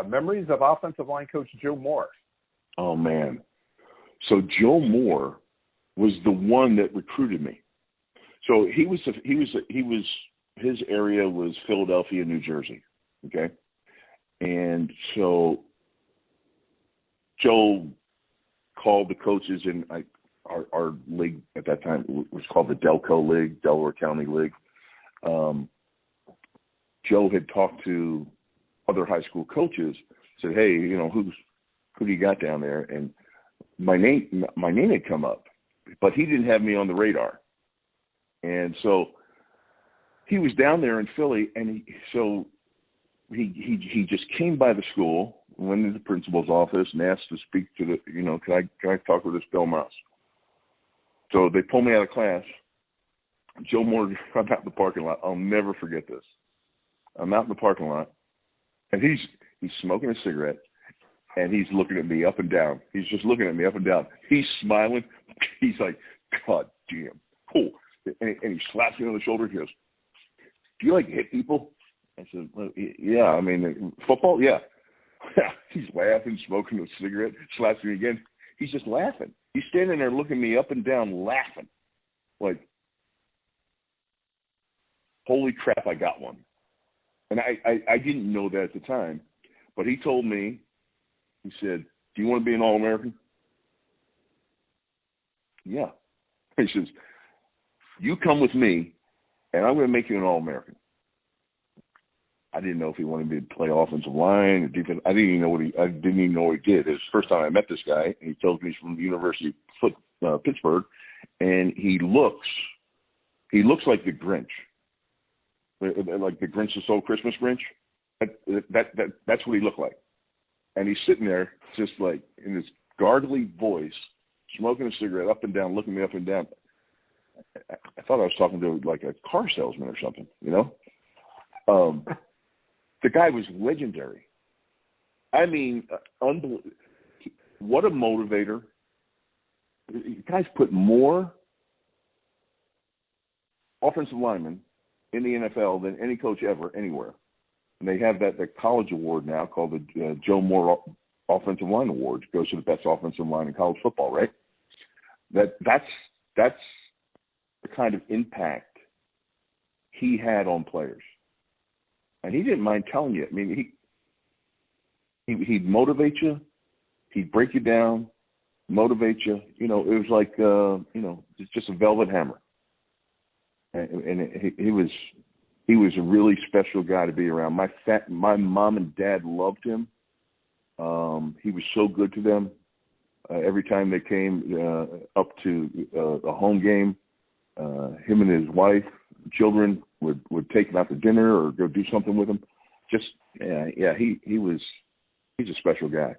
memories of offensive line coach Joe Moore. Oh, man. So Joe Moore was the one that recruited me. So his area was Philadelphia, New Jersey. Okay. And so Joe called the coaches in our league at that time. It was called the Delco League, Delaware County League. Joe had talked to other high school coaches, said, "Hey, who do you got down there?" And my name had come up, but he didn't have me on the radar. And so he was down there in Philly, and he just came by the school, went into the principal's office, and asked to speak to can I talk with this Bill Maas? So they pulled me out of class. Joe Moore, I'm out in the parking lot. I'll never forget this. I'm out in the parking lot, and he's smoking a cigarette, and he's looking at me up and down. He's just looking at me up and down. He's smiling. He's like, "God damn, cool." And he slaps me on the shoulder. He goes, "Do you hit people?" I said, "Well, yeah. I mean, football, yeah." He's laughing, smoking a cigarette, slaps me again. He's just laughing. He's standing there looking me up and down, laughing. Like, holy crap, I got one. And I didn't know that at the time, but he told me, he said, "Do you want to be an All-American?" Yeah. He says, "You come with me, and I'm going to make you an All-American." I didn't know if he wanted me to play offensive line or defense. I didn't even know what he did. It was the first time I met this guy, and he told me he's from the University of Pittsburgh, and he looks like the Grinch. Like the Grinch that stole Christmas Grinch. That's what he looked like. And he's sitting there just like in this gargly voice, smoking a cigarette up and down, looking me up and down. I thought I was talking to like a car salesman or something, The guy was legendary. I mean, unbelievable. What a motivator. You guys put more offensive linemen in the NFL than any coach ever, anywhere. And they have the college award now called the Joe Moore Offensive Line Award. It goes to the best offensive line in college football, right? That's the kind of impact he had on players. And he didn't mind telling you. I mean, he'd motivate you. He'd break you down, motivate you. It was like, just a velvet hammer. And he was a really special guy to be around. My mom and dad loved him. He was so good to them. Every time they came up to a home game, him and his wife, children would take him out to dinner or go do something with him. He's a special guy.